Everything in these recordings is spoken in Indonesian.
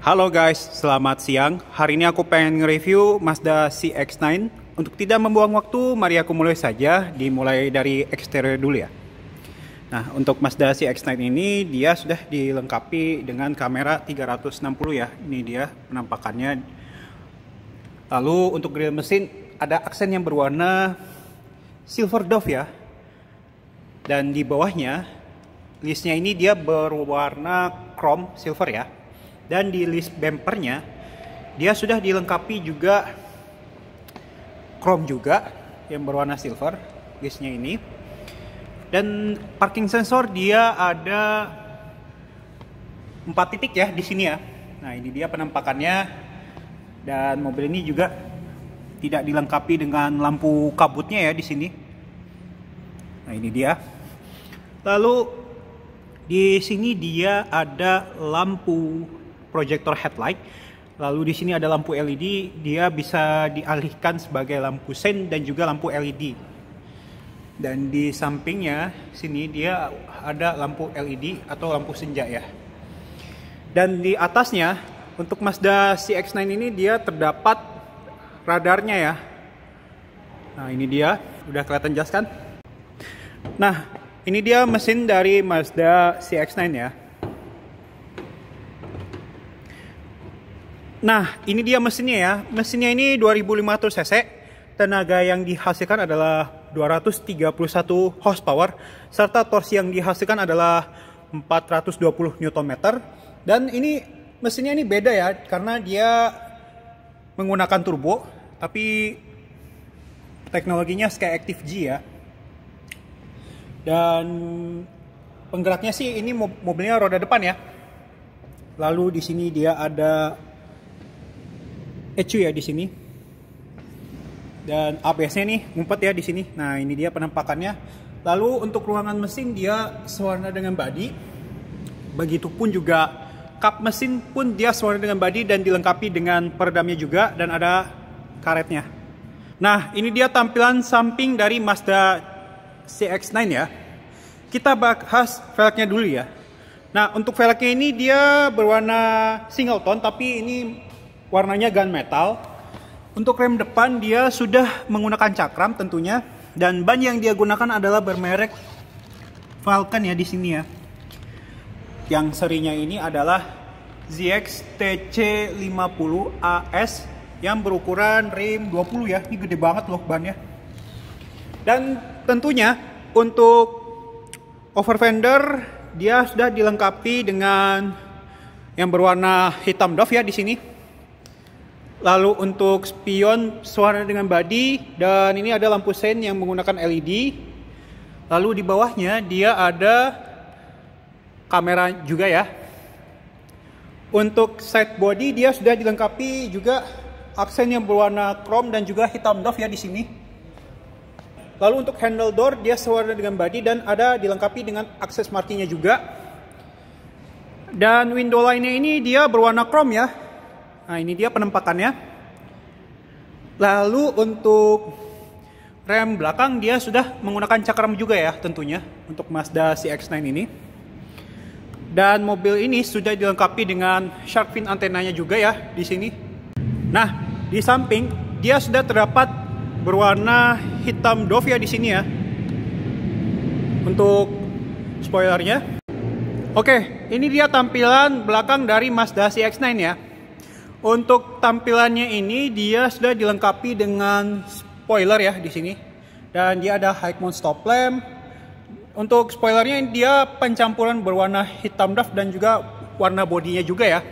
Halo guys, selamat siang. Hari ini aku pengen nge-review Mazda CX-9. Untuk tidak membuang waktu, mari aku mulai saja. Dimulai dari eksterior dulu ya. Nah, untuk Mazda CX-9 ini dia sudah dilengkapi dengan kamera 360 ya. Ini dia penampakannya. Lalu untuk grill mesin ada aksen yang berwarna silver dove ya. Dan di bawahnya listnya ini dia berwarna chrome silver ya. Dan di list bumpernya dia sudah dilengkapi juga chrome juga yang berwarna silver listnya ini. Dan parking sensor dia ada 4 titik ya di sini ya. Nah, ini dia penampakannya. Dan mobil ini juga tidak dilengkapi dengan lampu kabutnya ya di sini. Nah, ini dia. Lalu di sini dia ada lampu projector headlight. Lalu di sini ada lampu LED, dia bisa dialihkan sebagai lampu sein dan juga lampu LED. Dan di sampingnya sini dia ada lampu LED atau lampu senja ya. Dan di atasnya untuk Mazda CX-9 ini dia terdapat radarnya ya. Nah, ini dia, udah kelihatan jelas kan? Nah, ini dia mesin dari Mazda CX-9 ya. Nah, ini dia mesinnya ya. Mesinnya ini 2500 cc. Tenaga yang dihasilkan adalah 231 horsepower. Serta torsi yang dihasilkan adalah 420 Nm. Dan ini mesinnya ini beda ya. Karena dia menggunakan turbo. Tapi teknologinya Skyactiv G ya. Dan penggeraknya sih ini mobilnya roda depan ya. Lalu di sini dia ada ECU ya di sini. Dan ABS-nya nih ngumpet ya di sini. Nah, ini dia penampakannya. Lalu untuk ruangan mesin dia sewarna dengan body. Begitupun juga kap mesin pun dia sewarna dengan body dan dilengkapi dengan peredamnya juga dan ada karetnya. Nah, ini dia tampilan samping dari Mazda CX-9 ya. Kita bahas velgnya dulu ya. Nah, untuk velgnya ini dia berwarna single tone tapi ini warnanya gunmetal. Untuk rem depan dia sudah menggunakan cakram tentunya, dan ban yang dia gunakan adalah bermerek Falcon ya di sini ya. Yang serinya ini adalah ZX TC50 AS yang berukuran rim 20 ya. Ini gede banget loh bannya. Dan tentunya untuk over fender dia sudah dilengkapi dengan yang berwarna hitam doff ya di sini. Lalu untuk spion sewarna dengan body, dan ini ada lampu sein yang menggunakan LED. Lalu di bawahnya dia ada kamera juga ya. Untuk side body dia sudah dilengkapi juga aksen yang berwarna chrome dan juga hitam doff ya di sini. Lalu untuk handle door dia sewarna dengan body dan ada dilengkapi dengan akses markingnya juga. Dan window line-nya ini dia berwarna chrome ya. Nah, ini dia penampakannya. Lalu untuk rem belakang dia sudah menggunakan cakram juga ya tentunya untuk Mazda CX-9 ini. Dan mobil ini sudah dilengkapi dengan shark fin antenanya juga ya di sini. Nah, di samping dia sudah terdapat berwarna hitam doff ya di sini ya. Untuk spoilernya. Oke, ini dia tampilan belakang dari Mazda CX-9 ya. Untuk tampilannya ini dia sudah dilengkapi dengan spoiler ya di sini. Dan dia ada high mount stop lamp. Untuk spoilernya dia pencampuran berwarna hitam doff dan juga warna bodinya juga ya.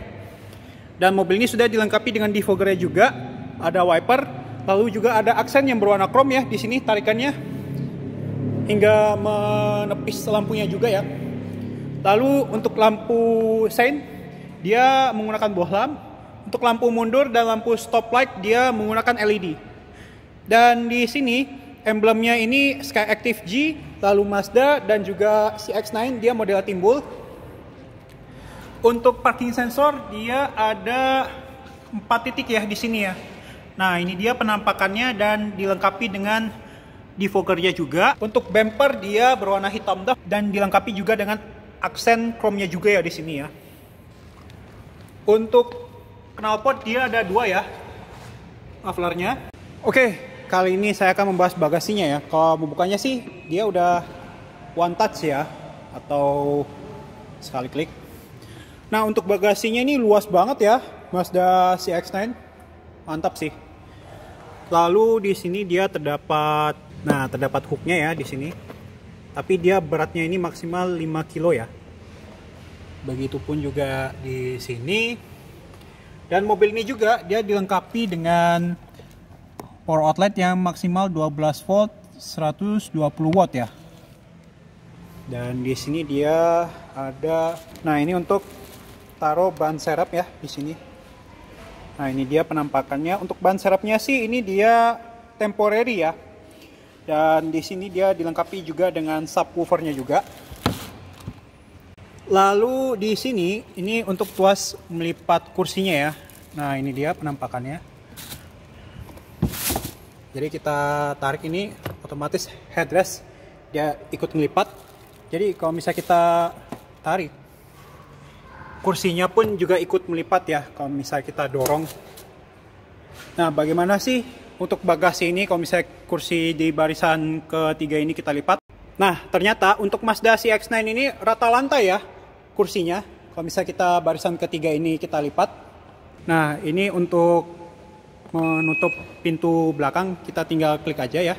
Dan mobil ini sudah dilengkapi dengan defoggernya juga. Ada wiper, lalu juga ada aksen yang berwarna chrome ya di sini tarikannya. Hingga menepis lampunya juga ya. Lalu untuk lampu sein dia menggunakan bohlam. Untuk lampu mundur dan lampu stop light dia menggunakan LED. Dan di sini emblemnya ini Skyactiv G, lalu Mazda dan juga CX-9 dia model timbul. Untuk parking sensor dia ada 4 titik ya di sini ya. Nah, ini dia penampakannya dan dilengkapi dengan defoggernya juga. Untuk bumper dia berwarna hitam doff dan dilengkapi juga dengan aksen chrome-nya juga ya di sini ya. Untuk knalpot dia ada dua ya, mufflernya. Oke, kali ini saya akan membahas bagasinya ya. Kalau membukanya sih dia udah one touch ya, atau sekali klik. Nah, untuk bagasinya ini luas banget ya, Mazda CX-9. Mantap sih. Lalu di sini dia terdapat hooknya ya di sini. Tapi dia beratnya ini maksimal 5 kilo ya. Begitupun juga di sini. Dan mobil ini juga dia dilengkapi dengan power outlet yang maksimal 12 volt 120 watt ya. Dan di sini dia ada, nah ini untuk taruh ban serep ya di sini. Nah, ini dia penampakannya. Untuk ban serepnya sih ini dia temporary ya. Dan di sini dia dilengkapi juga dengan subwoofernya juga. Lalu di sini ini untuk tuas melipat kursinya ya. Nah, ini dia penampakannya. Jadi kita tarik ini otomatis headrest dia ikut melipat. Jadi kalau misalnya kita tarik, kursinya pun juga ikut melipat ya kalau misalnya kita dorong. Nah, bagaimana sih untuk bagasi ini kalau misalnya kursi di barisan ketiga ini kita lipat? Nah, ternyata untuk Mazda CX-9 ini rata lantai ya kursinya. Kalau misalnya kita barisan ketiga ini kita lipat. Nah, ini untuk menutup pintu belakang kita tinggal klik aja ya.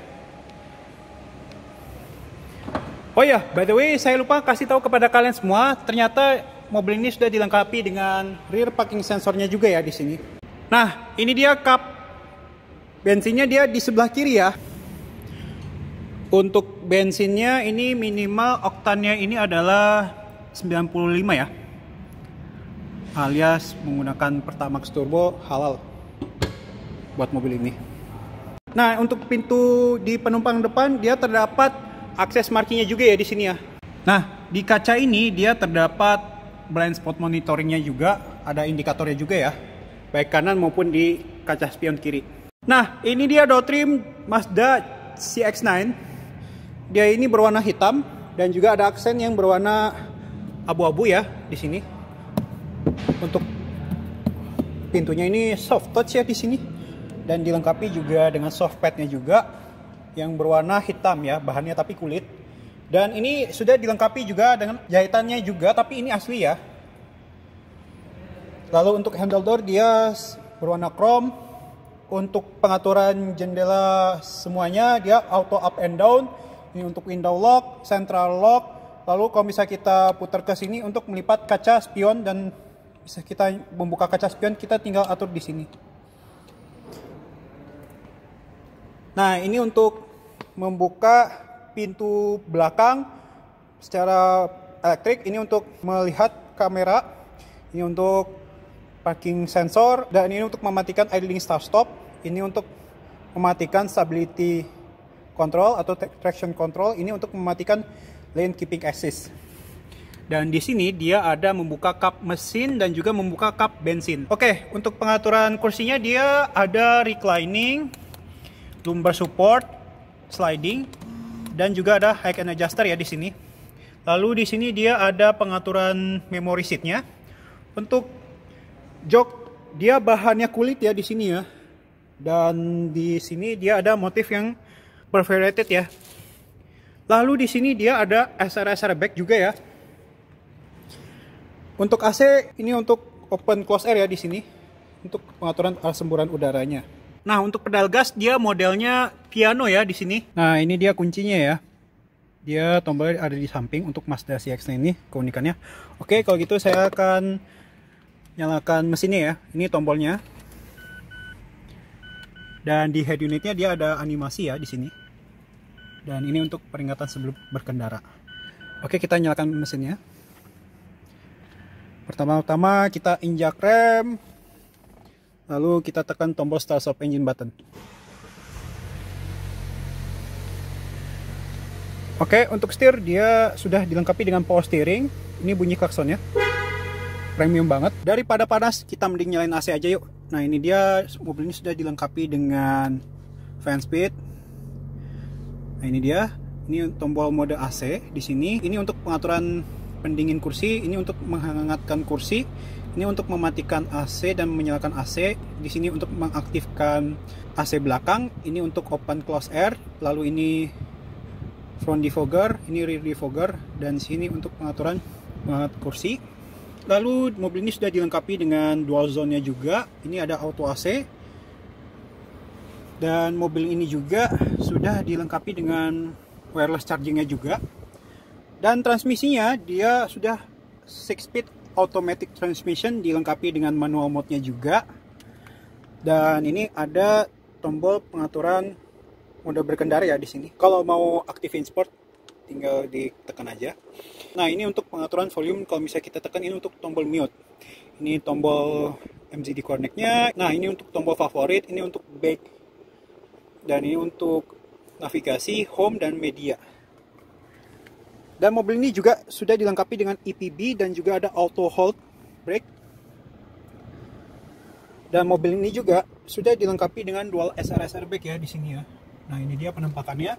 Oh ya, by the way, saya lupa kasih tahu kepada kalian semua, ternyata mobil ini sudah dilengkapi dengan rear parking sensornya juga ya di sini. Nah, ini dia kap bensinnya, dia di sebelah kiri ya. Untuk bensinnya ini minimal oktannya ini adalah 95 ya. Alias menggunakan Pertamax Turbo halal buat mobil ini. Nah, untuk pintu di penumpang depan dia terdapat akses markingnya juga ya di sini ya. Nah, di kaca ini dia terdapat blind spot monitoringnya juga, ada indikatornya juga ya, baik kanan maupun di kaca spion kiri. Nah, ini dia door trim Mazda CX-9. Dia ini berwarna hitam dan juga ada aksen yang berwarna abu-abu ya di sini. Untuk pintunya ini soft touch ya di sini, dan dilengkapi juga dengan soft padnya juga yang berwarna hitam ya, bahannya tapi kulit. Dan ini sudah dilengkapi juga dengan jahitannya juga, tapi ini asli ya. Lalu untuk handle door dia berwarna chrome. Untuk pengaturan jendela semuanya dia auto up and down. Ini untuk window lock, central lock. Lalu kalau misalnya kita putar ke sini untuk melipat kaca spion, dan bisa kita membuka kaca spion kita tinggal atur di sini. Nah, ini untuk membuka pintu belakang secara elektrik. Ini untuk melihat kamera, ini untuk parking sensor, dan ini untuk mematikan idling start stop. Ini untuk mematikan stability control atau traction control. Ini untuk mematikan lane keeping assist. Dan di sini dia ada membuka kap mesin dan juga membuka kap bensin. Oke, untuk pengaturan kursinya dia ada reclining, lumbar support, sliding, dan juga ada height and adjuster ya di sini. Lalu di sini dia ada pengaturan memory seatnya. Untuk jok dia bahannya kulit ya di sini ya. Dan di sini dia ada motif yang perforated ya. Lalu di sini dia ada SR bag juga ya. Untuk AC ini untuk open close air ya di sini. Untuk pengaturan arah semburan udaranya. Nah, untuk pedal gas dia modelnya piano ya di sini. Nah, ini dia kuncinya ya. Dia tombolnya ada di samping untuk Mazda CX-9 ini keunikannya. Oke, kalau gitu saya akan nyalakan mesinnya ya. Ini tombolnya. Dan di head unitnya dia ada animasi ya di sini. Dan ini untuk peringatan sebelum berkendara. Oke, kita nyalakan mesinnya. Pertama-tama kita injak rem. Lalu kita tekan tombol start stop engine button. Oke, untuk setir dia sudah dilengkapi dengan power steering. Ini bunyi klaksonnya. Premium banget. Daripada panas, kita mending nyalain AC aja yuk. Nah, ini dia, mobil ini sudah dilengkapi dengan fan speed. Nah, ini dia. Ini tombol mode AC di sini. Ini untuk pengaturan pendingin kursi, ini untuk menghangatkan kursi, ini untuk mematikan AC dan menyalakan AC, di sini untuk mengaktifkan AC belakang, ini untuk open close air, lalu ini front defogger, ini rear defogger, dan sini untuk pengaturan kursi. Lalu mobil ini sudah dilengkapi dengan dual zone-nya juga, ini ada auto AC, dan mobil ini juga sudah dilengkapi dengan wireless charging-nya juga. Dan transmisinya dia sudah 6-speed automatic transmission, dilengkapi dengan manual mode-nya juga. Dan ini ada tombol pengaturan mode berkendara ya di sini. Kalau mau aktifin sport tinggal ditekan aja. Nah, ini untuk pengaturan volume, kalau misalnya kita tekan ini untuk tombol mute. Ini tombol MZD connect-nya. Nah, ini untuk tombol favorit, ini untuk back. Dan ini untuk navigasi, home dan media. Dan mobil ini juga sudah dilengkapi dengan EPB dan juga ada auto hold brake. Dan mobil ini juga sudah dilengkapi dengan dual SRS airbag ya di sini ya. Nah, ini dia penampakannya.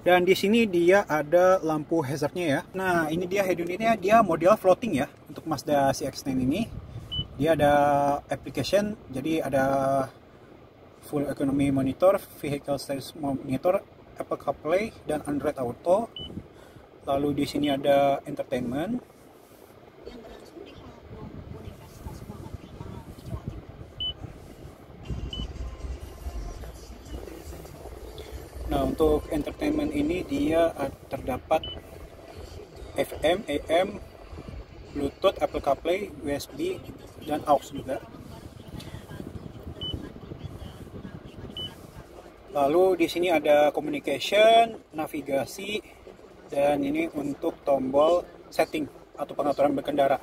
Dan di sini dia ada lampu hazardnya ya. Nah, ini dia head unitnya, dia model floating ya untuk Mazda CX-9 ini. Dia ada application, jadi ada full economy monitor, vehicle status monitor, Apple CarPlay dan Android Auto. Lalu di sini ada entertainment. Nah, untuk entertainment ini dia terdapat FM, AM, Bluetooth, Apple CarPlay, USB, dan AUX juga. Lalu di sini ada communication, navigasi, dan ini untuk tombol setting atau pengaturan berkendara.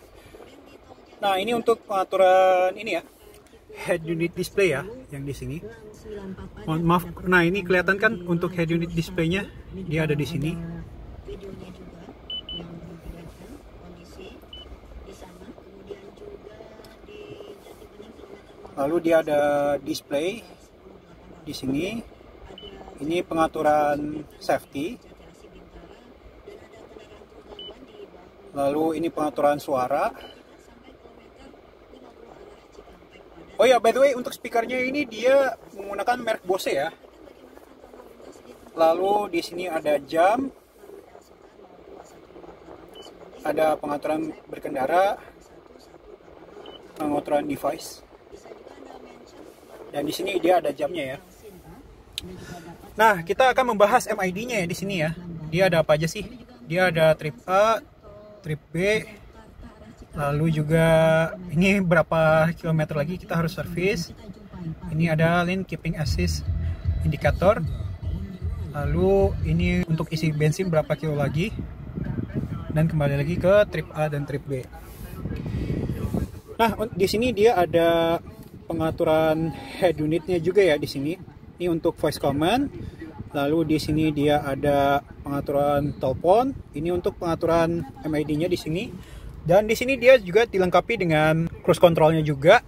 Nah, ini untuk pengaturan ini ya, head unit display ya, yang di sini. Maaf, nah ini kelihatan kan untuk head unit displaynya, dia ada di sini. Lalu dia ada display di sini. Ini pengaturan safety. Lalu ini pengaturan suara. Oh ya, by the way, untuk speakernya ini dia menggunakan merek Bose ya. Lalu di sini ada jam, ada pengaturan berkendara, pengaturan device, dan di sini dia ada jamnya ya. Nah, kita akan membahas MID-nya ya di sini ya. Dia ada apa aja sih? Dia ada trip A, trip B, lalu juga ini berapa kilometer lagi kita harus servis. Ini ada lane keeping assist indikator. Lalu ini untuk isi bensin berapa kilo lagi. Dan kembali lagi ke trip A dan trip B. Nah, di sini dia ada pengaturan head unitnya juga ya di sini. Ini untuk voice command. Lalu di sini dia ada pengaturan telepon. Ini untuk pengaturan MID-nya di sini. Dan di sini dia juga dilengkapi dengan cruise control-nya juga.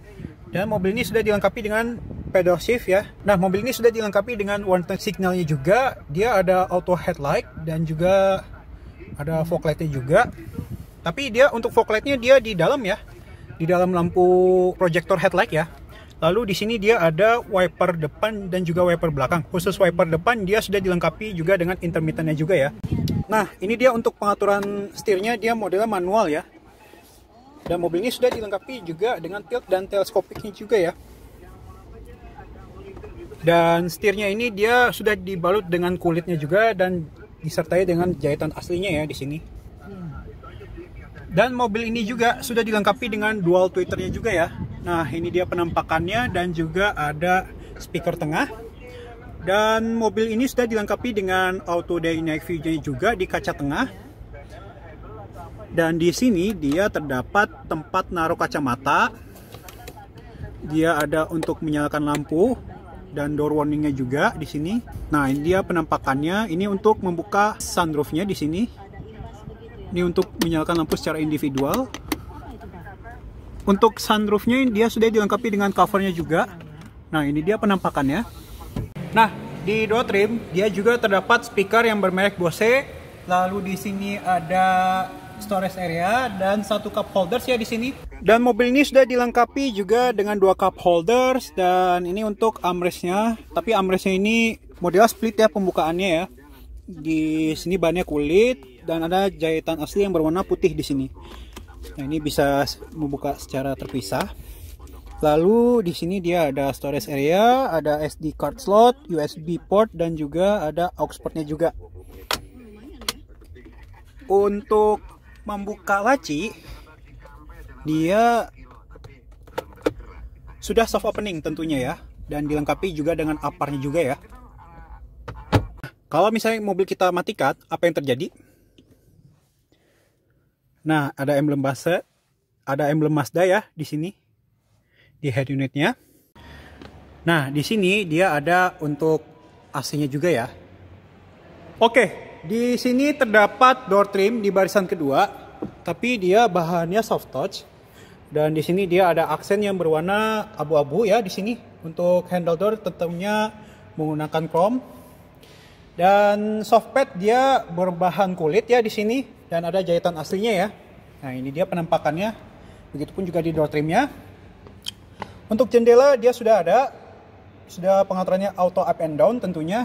Dan mobil ini sudah dilengkapi dengan pedal shift ya. Nah, mobil ini sudah dilengkapi dengan warning signalnya juga. Dia ada auto headlight dan juga ada fog light-nya juga. Tapi dia untuk fog light-nya dia di dalam ya. Di dalam lampu projector headlight ya. Lalu di sini dia ada wiper depan dan juga wiper belakang. Khusus wiper depan dia sudah dilengkapi juga dengan intermittennya juga ya. Nah, ini dia untuk pengaturan setirnya, dia modelnya manual ya. Dan mobil ini sudah dilengkapi juga dengan tilt dan teleskopiknya juga ya. Dan setirnya ini dia sudah dibalut dengan kulitnya juga dan disertai dengan jahitan aslinya ya di sini. Dan mobil ini juga sudah dilengkapi dengan dual tweeternya juga ya. Nah, ini dia penampakannya dan juga ada speaker tengah. Dan mobil ini sudah dilengkapi dengan auto dynamic view-nya juga di kaca tengah. Dan di sini dia terdapat tempat naruh kacamata. Dia ada untuk menyalakan lampu dan door warningnya juga di sini. Nah, ini dia penampakannya. Ini untuk membuka sunroofnya di sini. Ini untuk menyalakan lampu secara individual. Untuk sunroofnya dia sudah dilengkapi dengan covernya juga. Nah, ini dia penampakannya. Nah, di door trim dia juga terdapat speaker yang bermerek Bose. Lalu di sini ada storage area dan satu cup holders ya di sini. Dan mobil ini sudah dilengkapi juga dengan 2 cup holders dan ini untuk armrestnya. Tapi armrestnya ini model split ya pembukaannya ya. Di sini bahannya kulit dan ada jahitan asli yang berwarna putih di sini. Nah, ini bisa membuka secara terpisah. Lalu di sini dia ada storage area, ada SD card slot, USB port dan juga ada aux portnya juga. Untuk membuka laci, dia sudah soft opening tentunya ya, dan dilengkapi juga dengan aparnya juga ya. Kalau misalnya mobil kita matikan, apa yang terjadi? Nah, ada emblem Mazda ya di sini di head unitnya. Nah, di sini dia ada untuk AC-nya juga ya. Oke, di sini terdapat door trim di barisan kedua, tapi dia bahannya soft touch. Dan di sini dia ada aksen yang berwarna abu-abu ya di sini. Untuk handle door tentunya menggunakan chrome. Dan soft pad dia berbahan kulit ya di sini dan ada jahitan aslinya ya. Nah, ini dia penampakannya. Begitupun juga di door trimnya. Untuk jendela dia sudah pengaturannya auto up and down tentunya,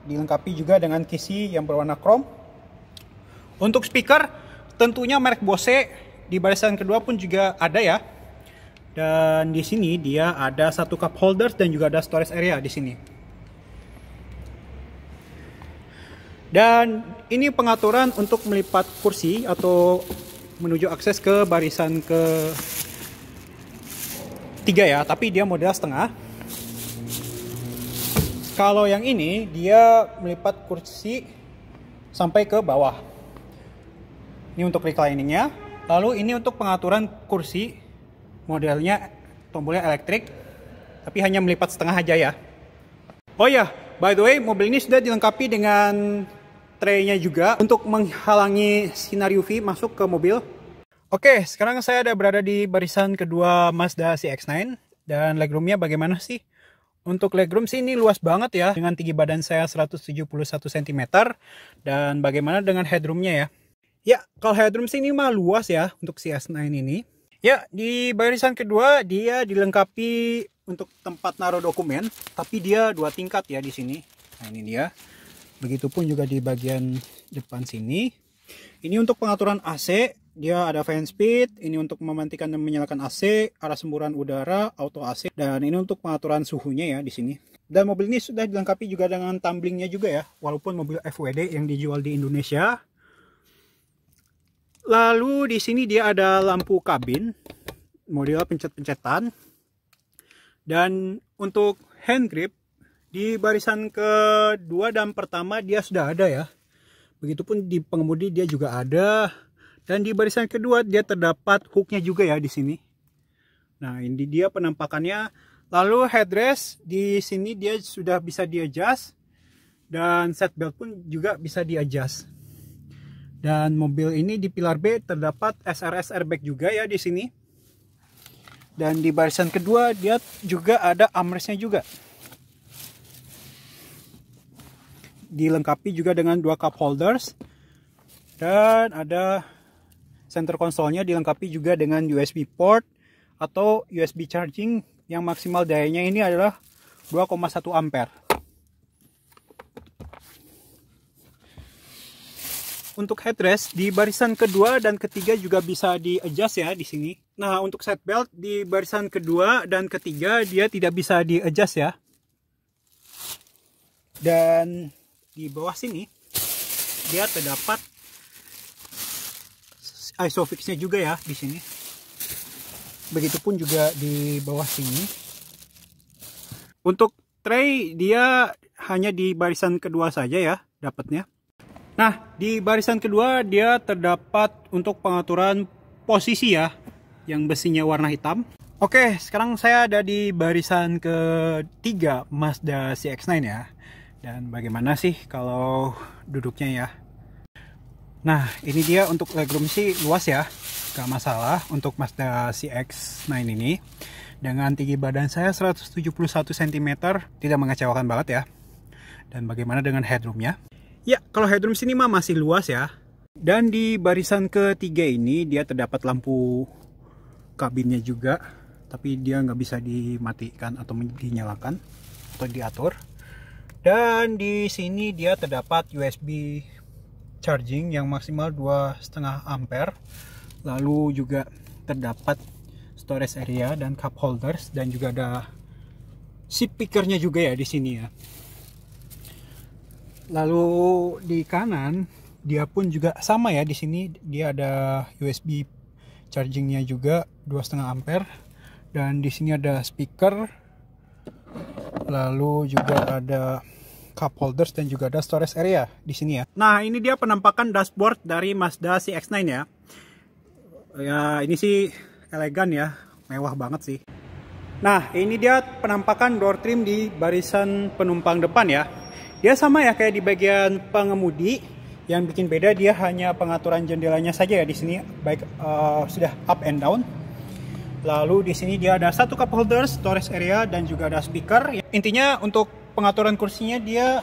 dilengkapi juga dengan kisi yang berwarna chrome. Untuk speaker tentunya merek Bose di barisan kedua pun juga ada ya. Dan di sini dia ada 1 cup holders dan juga ada storage area di sini. Dan ini pengaturan untuk melipat kursi atau menuju akses ke barisan ke 3 ya, tapi dia model setengah. Kalau yang ini dia melipat kursi sampai ke bawah. Ini untuk recliningnya. Lalu ini untuk pengaturan kursi, modelnya tombolnya elektrik, tapi hanya melipat setengah aja ya. Oh ya, by the way, mobil ini sudah dilengkapi dengan tray-nya juga untuk menghalangi sinar UV masuk ke mobil. Oke, sekarang saya ada berada di barisan kedua Mazda CX-9 dan legroomnya bagaimana sih? Untuk legroom sih ini luas banget ya, dengan tinggi badan saya 171 cm dan bagaimana dengan headroomnya ya? Ya, kalau headroom sih ini mah luas ya untuk CX-9 ini. Ya, di barisan kedua dia dilengkapi untuk tempat naruh dokumen, tapi dia 2 tingkat ya di sini. Nah, ini dia. Begitupun juga di bagian depan sini. Ini untuk pengaturan AC, dia ada fan speed, ini untuk mematikan dan menyalakan AC, arah semburan udara, auto AC, dan ini untuk pengaturan suhunya ya di sini. Dan mobil ini sudah dilengkapi juga dengan tumblingnya juga ya, walaupun mobil FWD yang dijual di Indonesia. Lalu di sini dia ada lampu kabin, model pencet-pencetan, dan untuk hand grip di barisan kedua dan pertama dia sudah ada ya. Begitupun di pengemudi dia juga ada. Dan di barisan kedua dia terdapat hooknya juga ya di sini. Nah, ini dia penampakannya. Lalu headrest di sini dia sudah bisa di-adjust dan seat belt pun juga bisa di-adjust. Dan mobil ini di pilar B terdapat SRS airbag juga ya di sini. Dan di barisan kedua dia juga ada armrestnya juga. Dilengkapi juga dengan 2 cup holders dan ada center console-nya dilengkapi juga dengan USB port atau USB charging yang maksimal dayanya ini adalah 2,1 ampere. Untuk headrest di barisan kedua dan ketiga juga bisa di-adjust ya di sini. Nah, untuk seat belt di barisan kedua dan ketiga dia tidak bisa di-adjust ya. Dan di bawah sini dia terdapat isofix-nya juga ya di sini. Begitupun juga di bawah sini. Untuk tray dia hanya di barisan kedua saja ya dapatnya. Nah, di barisan kedua dia terdapat untuk pengaturan posisi ya, yang besinya warna hitam. Oke, sekarang saya ada di barisan ketiga Mazda CX-9 ya. Dan bagaimana sih kalau duduknya ya? Nah, ini dia untuk legroom sih luas ya, gak masalah untuk Mazda CX-9 ini. Dengan tinggi badan saya 171 cm, tidak mengecewakan banget ya. Dan bagaimana dengan headroomnya? Ya, kalau headroom sini mah masih luas ya. Dan di barisan ketiga ini dia terdapat lampu kabinnya juga, tapi dia nggak bisa dimatikan atau dinyalakan atau diatur. Dan di sini dia terdapat USB charging yang maksimal 2,5 ampere. Lalu juga terdapat storage area dan cup holders, dan juga ada speakernya juga ya di sini ya. Lalu di kanan dia pun juga sama ya, di sini dia ada USB chargingnya juga 2,5 ampere, dan di sini ada speaker, lalu juga ada cup holders dan juga ada storage area di sini ya. Nah, ini dia penampakan dashboard dari Mazda CX-9 ya. Ya, ini sih elegan ya, mewah banget sih. Nah, ini dia penampakan door trim di barisan penumpang depan ya. Dia sama ya kayak di bagian pengemudi. Yang bikin beda dia hanya pengaturan jendelanya saja ya di sini, baik sudah up and down. Lalu di sini dia ada satu cup holder, storage area, dan juga ada speaker. Intinya untuk pengaturan kursinya dia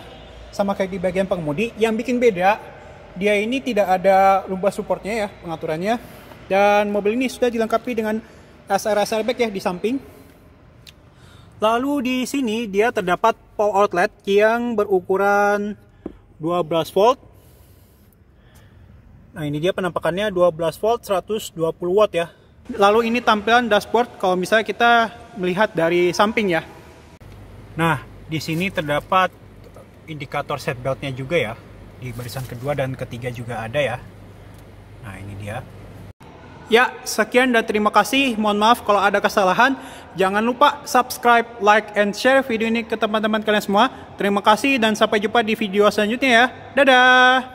sama kayak di bagian pengemudi. Yang bikin beda, dia ini tidak ada lumbar supportnya ya pengaturannya. Dan mobil ini sudah dilengkapi dengan SRS airbag ya di samping. Lalu di sini dia terdapat power outlet yang berukuran 12 volt. Nah, ini dia penampakannya 12 volt 120 watt ya. Lalu ini tampilan dashboard kalau misalnya kita melihat dari samping ya. Nah, di sini terdapat indikator seatbeltnya juga ya. Di barisan kedua dan ketiga juga ada ya. Nah, ini dia. Ya, sekian dan terima kasih. Mohon maaf kalau ada kesalahan. Jangan lupa subscribe, like, and share video ini ke teman-teman kalian semua. Terima kasih dan sampai jumpa di video selanjutnya ya. Dadah!